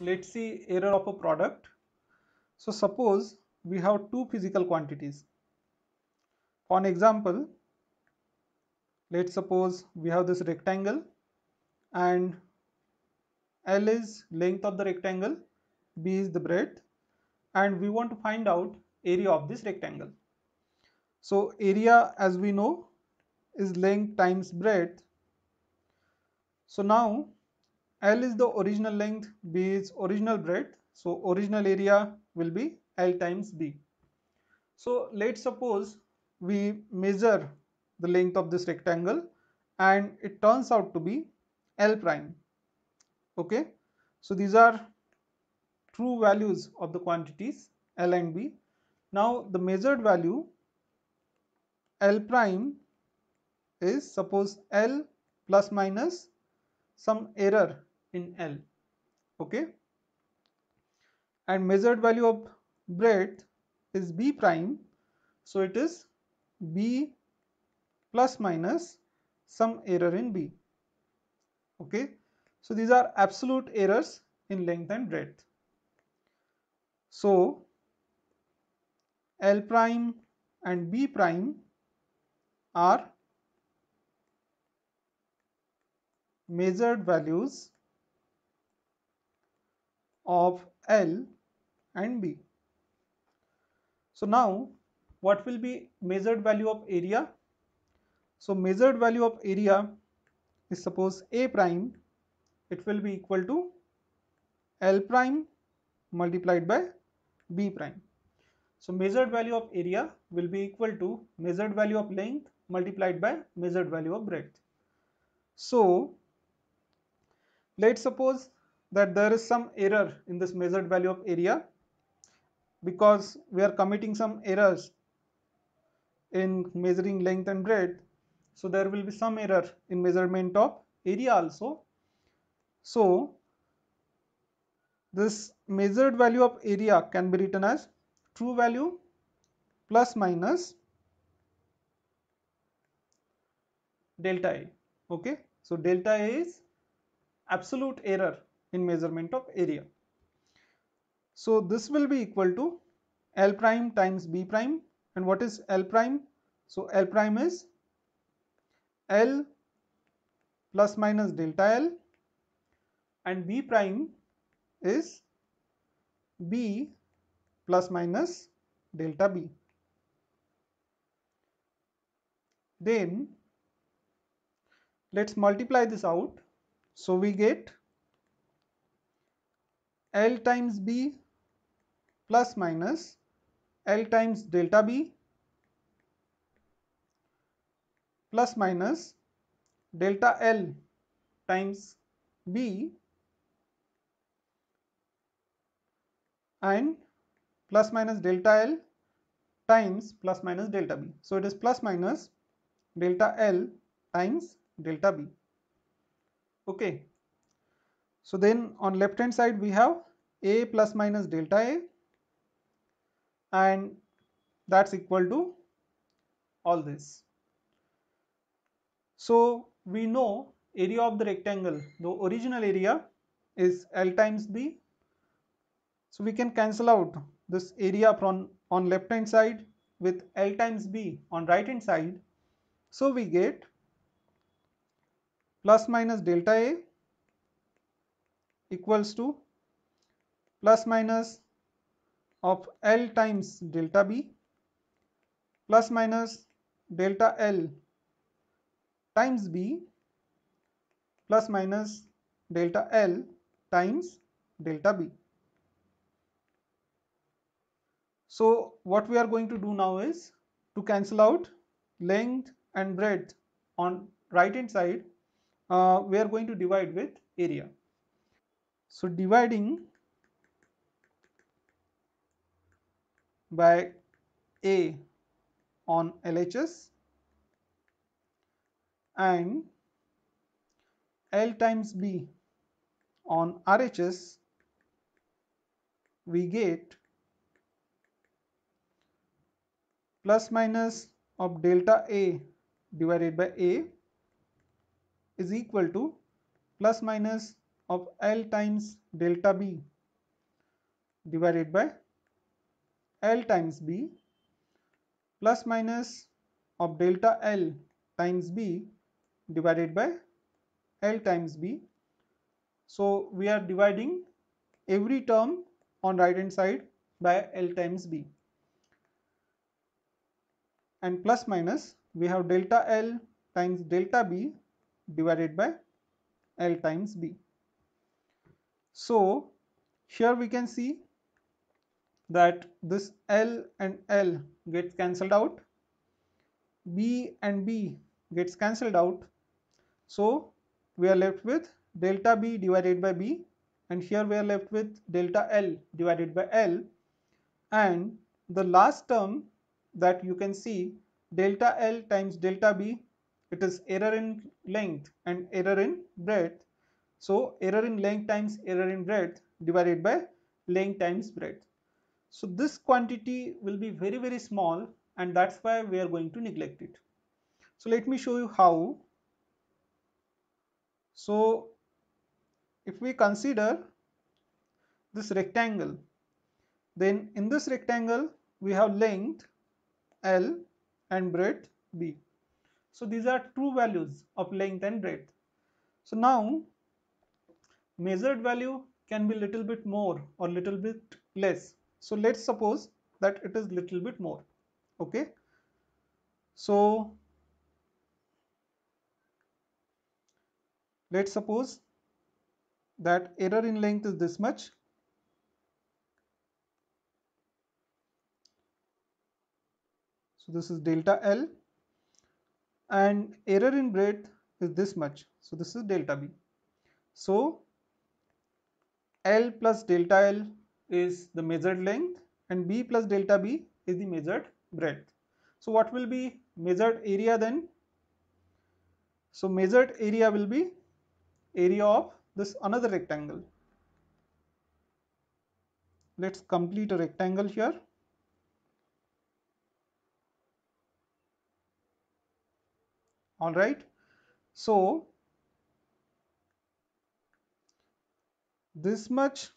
let's see error of a product. So suppose we have two physical quantities. For an example, let's suppose we have this rectangle and L is length of the rectangle, B is the breadth, and we want to find out area of this rectangle. So area, as we know, is length times breadth. So now L is the original length, B is original breadth. So original area will be L times B. So let's suppose we measure the length of this rectangle and it turns out to be L prime. Okay, so these are true values of the quantities L and B. Now the measured value L prime is, suppose, L plus minus some error in L. Okay, and measured value of breadth is B prime, so it is B plus minus some error in B. Okay, so these are absolute errors in length and breadth. So L prime and B prime are measured values of L and B. So now what will be measured value of area? So measured value of area is, suppose, A prime, it will be equal to L prime multiplied by B prime. So measured value of area will be equal to measured value of length multiplied by measured value of breadth. So let's suppose that there is some error in this measured value of area because we are committing some errors in measuring length and breadth. So there will be some error in measurement of area also. So this measured value of area can be written as true value plus minus delta A. Okay, so delta A is absolute error in measurement of area. So this will be equal to L prime times B prime. And what is L prime? So L prime is L plus minus delta L, and B prime is B plus minus delta B. Then let's multiply this out. So we get L times B plus minus L times delta B plus minus delta L times B and plus minus delta L times plus minus delta B. So it is plus minus delta L times delta B. Okay, so then on left hand side we have A plus minus delta A, and that's equal to all this. So we know area of the rectangle, the original area, is L times B. So we can cancel out this area from on left hand side with L times B on right hand side. So we get plus minus delta A equals to plus minus of L times delta B plus minus delta L times B plus minus delta L times delta B. So what we are going to do now is to cancel out length and breadth on right hand side. We are going to divide with area. So dividing by A on LHS and L times B on RHS, we get plus minus of delta A divided by A is equal to plus minus of L times delta B divided by L times B plus minus of delta L times B divided by L times B. So we are dividing every term on right hand side by L times B, and plus minus we have delta L times delta B divided by L times B. So here we can see that this L and L gets cancelled out, B and B gets cancelled out, so we are left with delta B divided by B, and here we are left with delta L divided by L, and the last term that you can see, delta L times delta B, it is error in length and error in breadth. So error in length times error in breadth divided by length times breadth. So this quantity will be very, very small, and that's why we are going to neglect it. So let me show you how. So if we consider this rectangle, then in this rectangle we have length L and breadth B. So these are true values of length and breadth. So now measured value can be little bit more or little bit less. So let's suppose that it is little bit more. Okay. So let's suppose that error in length is this much. So this is delta L, and error in breadth is this much. So this is delta B. So L plus delta L is the measured length and B plus delta B is the measured breadth. So what will be measured area then? So measured area will be area of this another rectangle. Let's complete a rectangle here. All right. So this much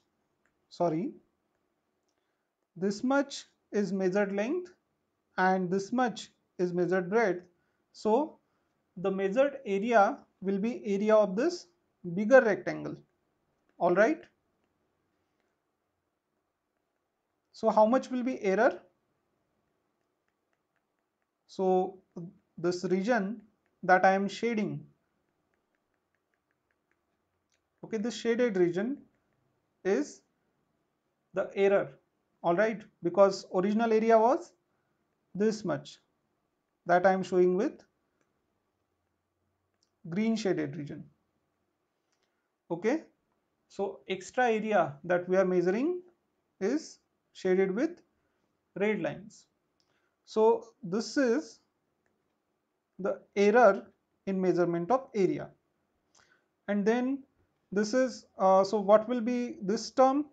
is measured length and this much is measured breadth. So the measured area will be area of this bigger rectangle. All right. So how much will be error? So this region that I am shading, okay, this shaded region is the error. All right, because original area was this much that I am showing with green shaded region. Okay, so extra area that we are measuring is shaded with red lines. So this is the error in measurement of area. And then this is so what will be this term?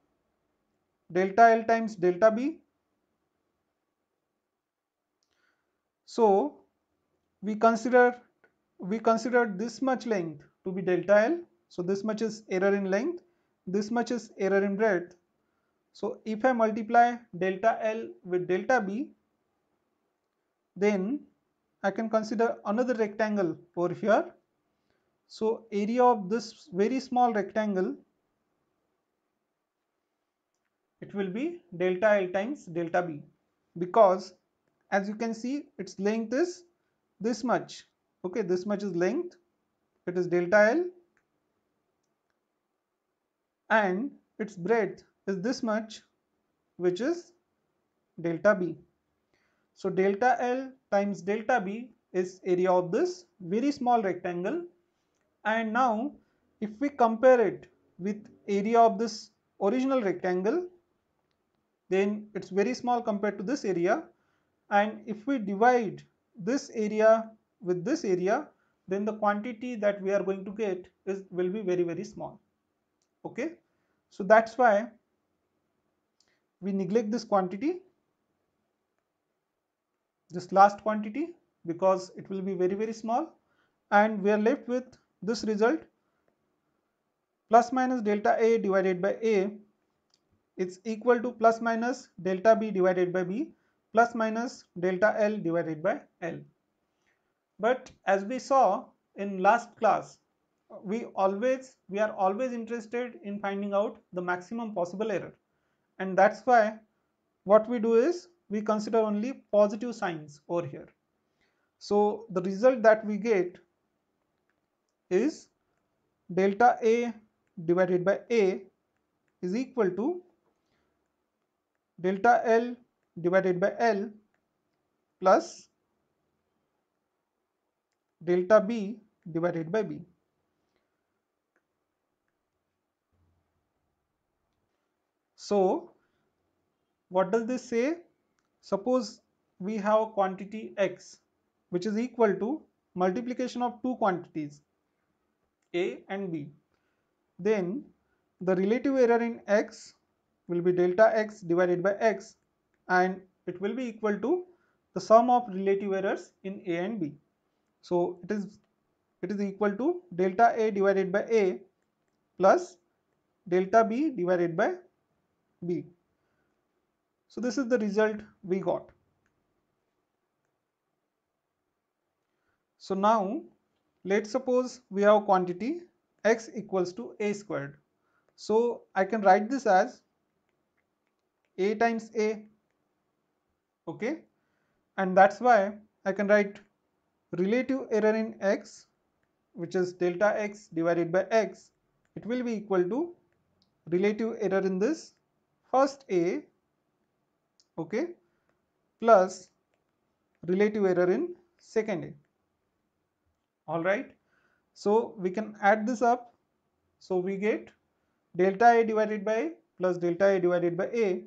Delta L times delta B. So we considered this much length to be delta L. So this much is error in length, this much is error in breadth. So if I multiply delta L with delta B, then I can consider another rectangle over here. So area of this very small rectangle, it will be delta L times delta B, because as you can see its length is this much. Okay, this much is length, it is delta L, and its breadth is this much, which is delta B. So delta L times delta B is area of this very small rectangle. And now if we compare it with area of this original rectangle, then it's very small compared to this area. And if we divide this area with this area, then the quantity that we are going to get will be very, very small. Okay, so that's why we neglect this quantity, this last quantity, because it will be very, very small, and we are left with this result, plus minus delta A divided by A it's equal to plus minus delta B divided by B plus minus delta L divided by L. But as we saw in last class, we are always interested in finding out the maximum possible error, and that's why what we do is we consider only positive signs over here. So the result that we get is delta A divided by A is equal to delta L divided by L plus delta B divided by B. So what does this say? Suppose we have quantity x which is equal to multiplication of two quantities A and B. Then the relative error in x will be delta x divided by x, and it will be equal to the sum of relative errors in A and B. So it is equal to delta A divided by A plus delta B divided by B. So this is the result we got. So now let's suppose we have quantity x equals to a squared. So I can write this as a times a, okay, and that's why I can write relative error in x, which is delta x divided by x, it will be equal to relative error in this first a, okay, plus relative error in second a. All right, so we can add this up. So we get delta a divided by a plus delta a divided by a.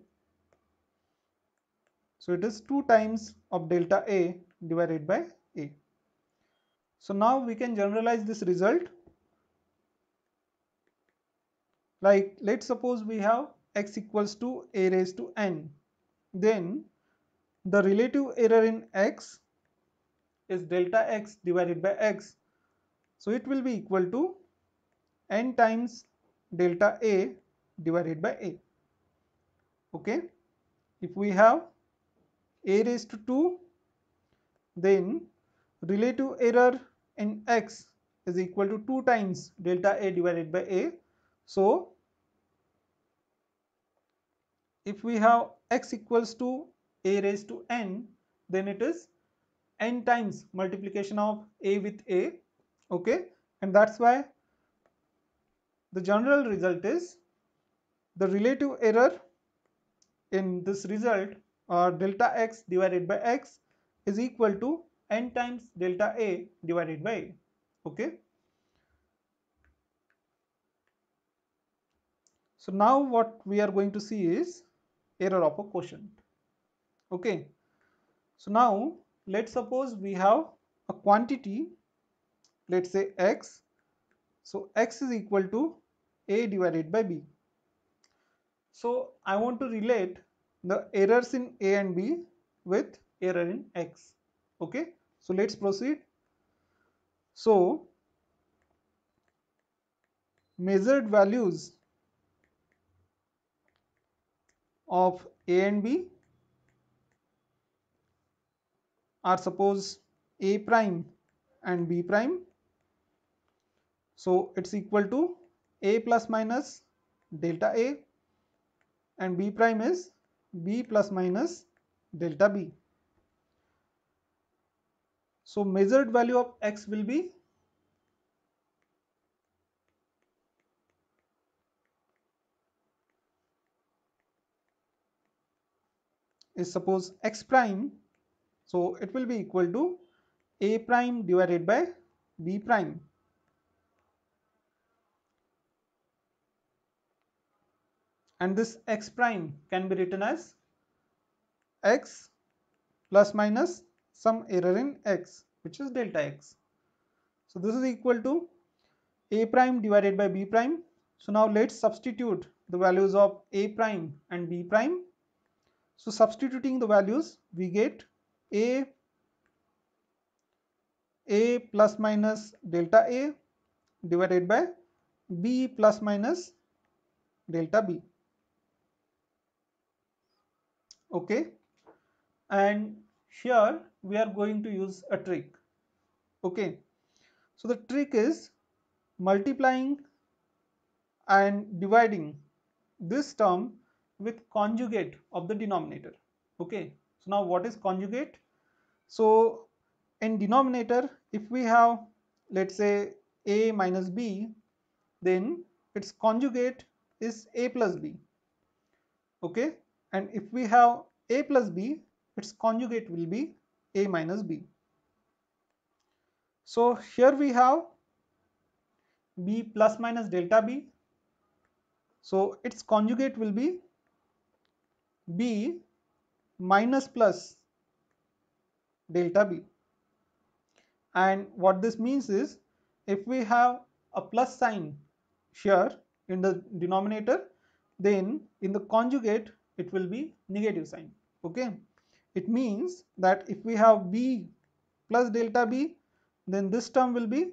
So it is 2 times of delta a divided by a. So now we can generalize this result. Like let's suppose we have x equals to a raised to n. Then the relative error in x is delta x divided by x. So it will be equal to n times delta a divided by a. Okay. If we have a raised to 2, then relative error in x is equal to 2 times delta a divided by a. So if we have x equals to a raised to n, then it is n times multiplication of a with a, okay, and that's why the general result is the relative error in this result, delta x divided by x, is equal to n times delta a divided by a, okay. So now what we are going to see is error of a quotient, okay. So now let's suppose we have a quantity, let's say x. So x is equal to a divided by b. So I want to relate the errors in a and b with error in x, okay. So let's proceed. So measured values of a and b are suppose a prime and b prime. So it's equal to a plus minus delta a, and b prime is b plus minus delta b. So measured value of x will be is suppose x prime. So it will be equal to a prime divided by b prime. And this x prime can be written as x plus minus some error in x, which is delta x. So this is equal to a prime divided by b prime. So now let's substitute the values of a prime and b prime. So substituting the values, we get a plus minus delta a divided by b plus minus delta b. Okay, and here we are going to use a trick. Okay, so the trick is multiplying and dividing this term with conjugate of the denominator. Okay, so now what is conjugate? So in denominator, if we have, let's say, a minus b, then its conjugate is a plus b. Okay, and if we have a plus b, its conjugate will be a minus b. So here we have b plus minus delta b, so its conjugate will be b minus plus delta b. And what this means is, if we have a plus sign here in the denominator, then in the conjugate it will be negative sign. Okay, it means that if we have b plus delta b, then this term will be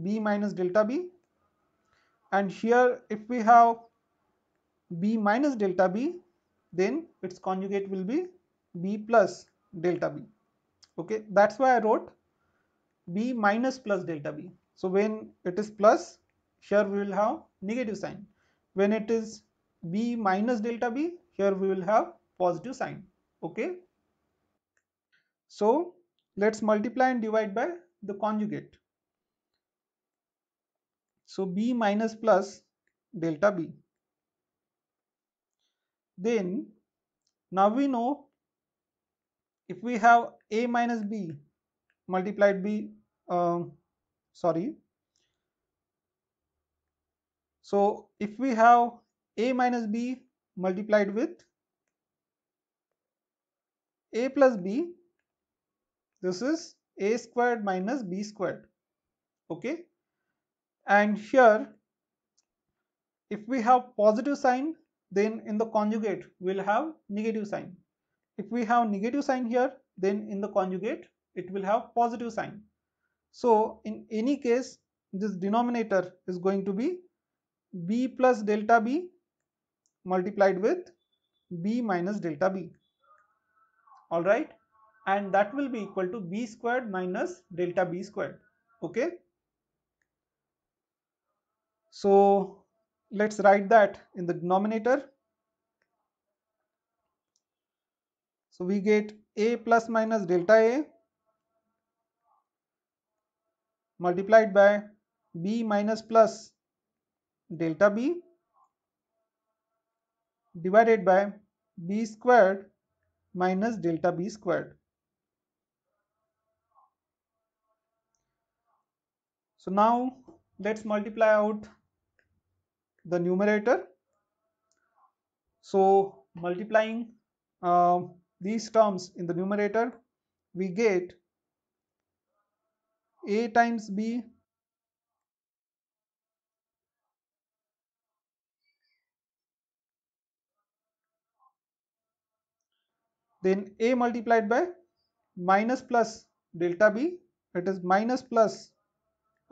b minus delta b, and here if we have b minus delta b, then its conjugate will be b plus delta b. Okay, that's why I wrote b minus plus delta b. So when it is plus, here we will have negative sign. When it is b minus delta b, here we will have positive sign. Okay, so let's multiply and divide by the conjugate. So b minus plus delta b. Then now we know, if we have a minus b multiplied b, sorry, so if we have a minus b multiplied with a plus b, this is a squared minus b squared. Okay, and here if we have positive sign, then in the conjugate we'll have negative sign. If we have negative sign here, then in the conjugate it will have positive sign. So in any case, this denominator is going to be b plus delta b multiplied with b minus delta b. All right, and that will be equal to b squared minus delta b squared. Okay, so let's write that in the denominator. So we get a plus minus delta a multiplied by b minus plus delta b divided by b squared minus delta b squared. So now let's multiply out the numerator. So multiplying these terms in the numerator, we get a times b, then a multiplied by minus plus delta b, it is minus plus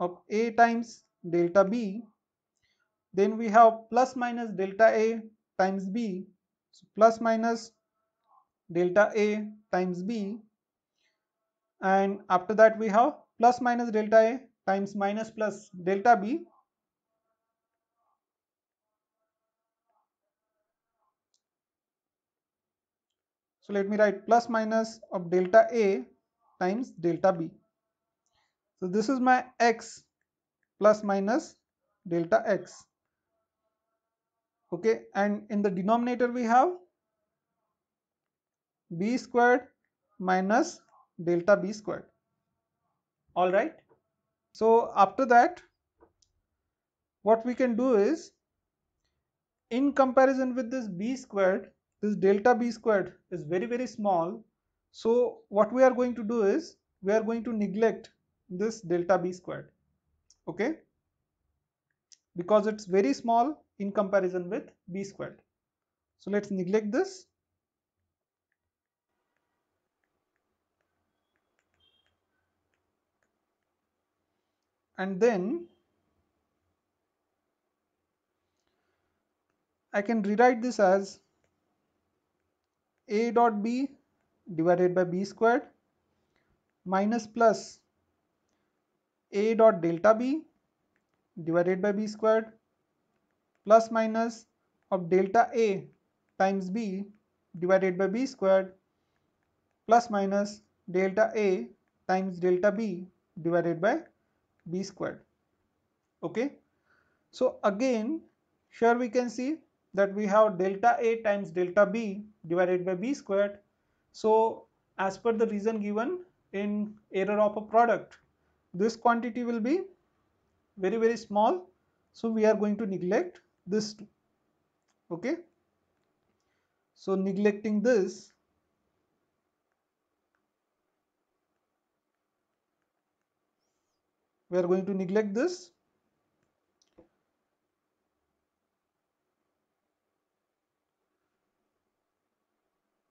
of a times delta b. Then we have plus minus delta a times b, so plus minus delta a times b, and after that we have plus minus delta a times minus plus delta b. So let me write plus minus of delta a times delta b. So this is my x plus minus delta x. Okay, and in the denominator we have b squared minus delta b squared. All right, so after that what we can do is, in comparison with this b squared, this delta b squared is very small. So what we are going to do is, we are going to neglect this delta b squared. Okay, because it's very small in comparison with b squared. So let's neglect this. And then I can rewrite this as a dot b divided by b squared minus plus a dot delta b divided by b squared plus minus of delta a times b divided by b squared plus minus delta a times delta b divided by b squared. Okay, so again here we can see that we have delta a times delta b divided by b squared. So as per the reason given in error of a product, this quantity will be very small, so we are going to neglect this too. Okay, so neglecting this, we are going to neglect this.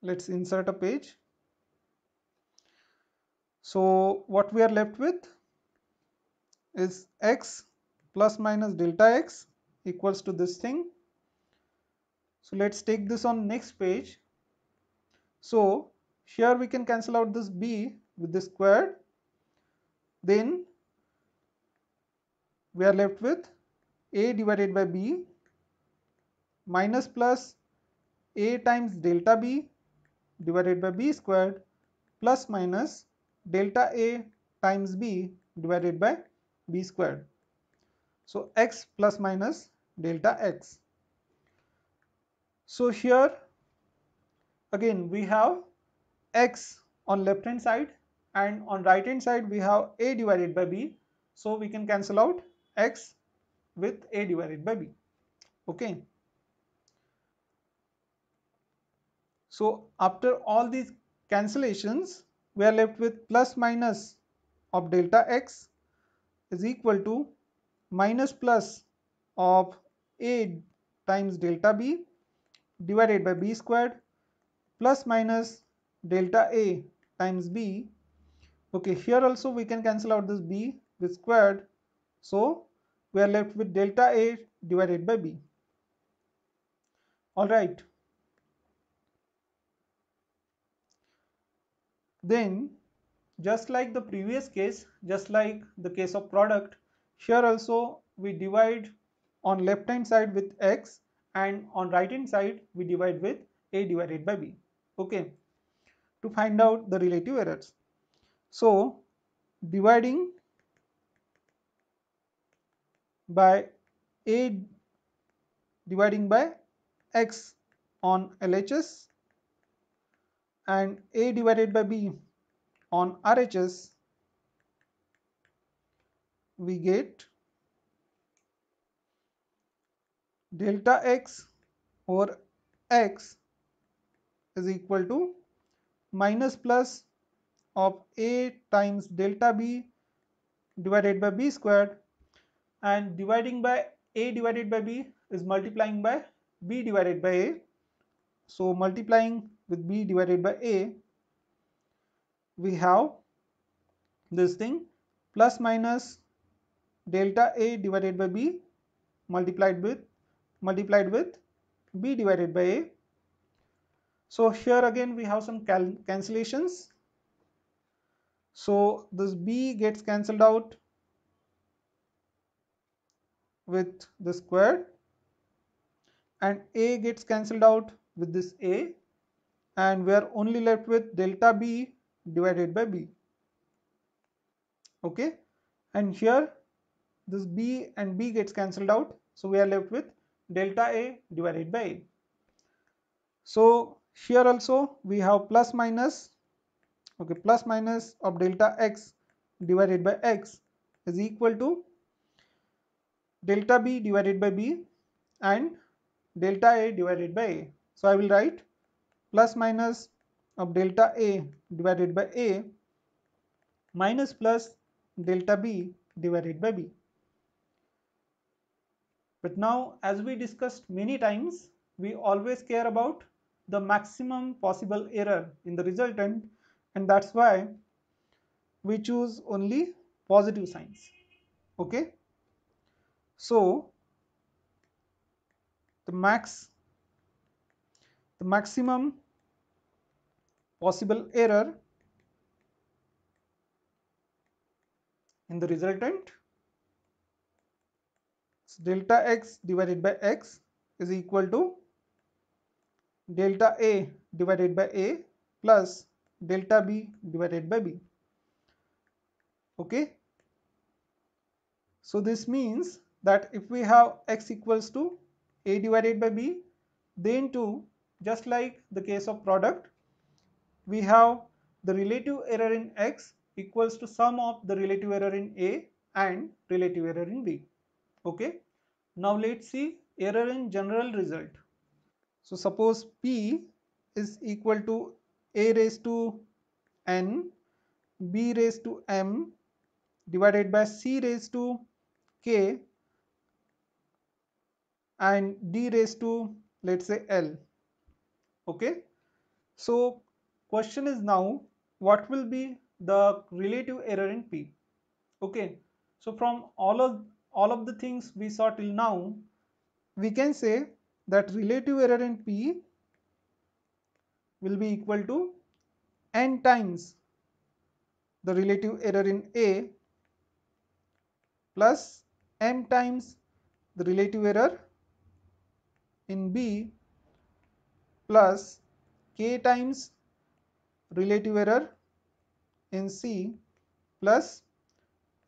Let's insert a page. So what we are left with is x plus minus delta x equals to this thing. So let's take this on next page. So here we can cancel out this b with the squared. Then we are left with a divided by b minus plus a times delta b divided by b squared plus minus delta a times b divided by b squared. So x plus minus delta x. So here again we have x on left hand side and on right hand side we have a divided by b. So we can cancel out x with a divided by b. Okay. So after all these cancellations, we are left with plus minus of delta x is equal to minus plus of a times delta b divided by b squared plus minus delta a times b. Okay, here also we can cancel out this b with squared. So we are left with delta a divided by b. All right. Then just like the previous case, just like the case of product, here also we divide on left hand side with x and on right hand side we divide with a divided by b. Okay, to find out the relative errors. So dividing by a dividing by x on LHS and a divided by b on RHS, we get delta x over x is equal to minus plus of a times delta b divided by b squared, and dividing by a divided by b is multiplying by b divided by a. So multiplying with b divided by a, we have this thing plus minus delta a divided by b multiplied with b divided by a. So here again we have some cancellations. So this b gets cancelled out with the squared and a gets cancelled out with this a, and we are only left with delta b divided by b. Okay, and here this b and b gets cancelled out, so we are left with delta a divided by a. So here also we have plus minus, okay, plus minus of delta x divided by x is equal to delta b divided by b and delta a divided by a. So I will write plus minus of delta a divided by a minus plus delta b divided by b. But now, as we discussed many times, we always care about the maximum possible error in the resultant, and that's why we choose only positive signs. Okay, so the maximum possible error in the resultant. So delta x divided by x is equal to delta a divided by a plus delta b divided by b. Okay, so this means that if we have x equals to a divided by b, then too, just like the case of product, we have the relative error in x equals to sum of the relative error in a and relative error in b. Okay, now let's see error in general result. So suppose p is equal to a raised to n, b raised to m divided by c raised to k and d raised to, let's say, l. Okay, so question is now what will be the relative error in p. Okay, so from all of the things we saw till now, we can say that relative error in p will be equal to n times the relative error in a plus m times the relative error in b plus k times relative error in c plus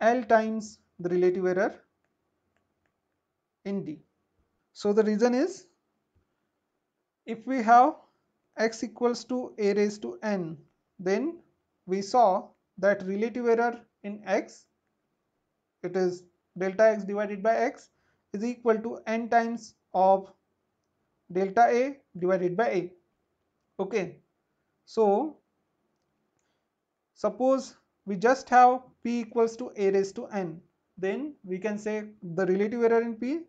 l times the relative error in d. So the reason is, if we have x equals to a raised to n, then we saw that relative error in x, it is delta x divided by x, is equal to n times of delta a divided by a. Okay, so suppose we just have p equals to a raised to n, then we can say the relative error in p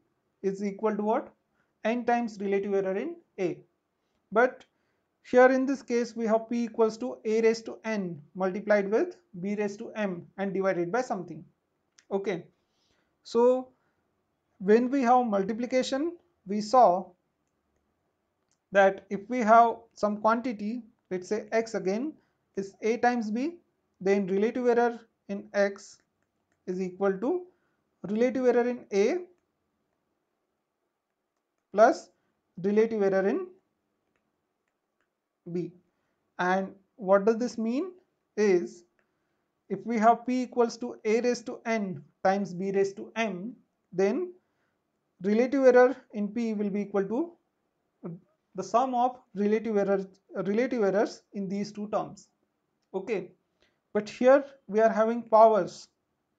is equal to what? N times relative error in a. But here in this case we have p equals to a raised to n multiplied with b raised to m and divided by something. Okay, so when we have multiplication, we saw that if we have some quantity, let's say x again, is a times b, then relative error in x is equal to relative error in a plus relative error in b. And what does this mean is, if we have p equals to a raised to n times b raised to m, then relative error in p will be equal to the sum of relative errors in these two terms. Okay, but here we are having powers.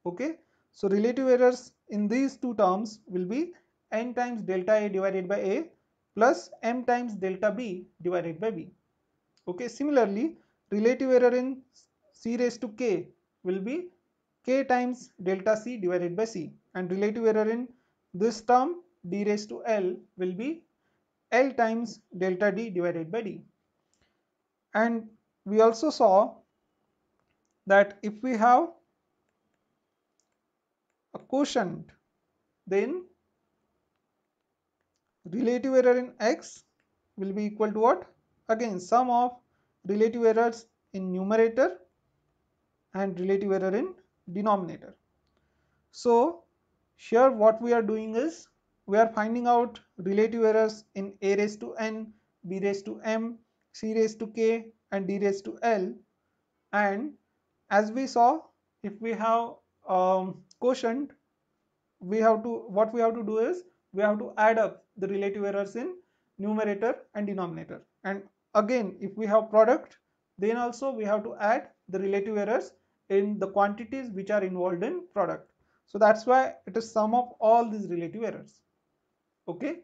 Okay, so relative errors in these two terms will be n times delta a divided by a plus m times delta b divided by b. Okay, similarly relative error in c raised to k will be k times delta c divided by c, and relative error in this term d raised to l will be l times delta d divided by d. And we also saw that if we have a quotient, then relative error in x will be equal to what? Again, sum of relative errors in numerator and relative error in denominator. So here what we are doing is, we are finding out relative errors in a raised to n, b raised to m, c raised to k and d raised to l. And as we saw, if we have quotient, what we have to do is, we have to add up the relative errors in numerator and denominator. And again, if we have product, then also we have to add the relative errors in the quantities which are involved in product. So that's why it is sum of all these relative errors. Okay,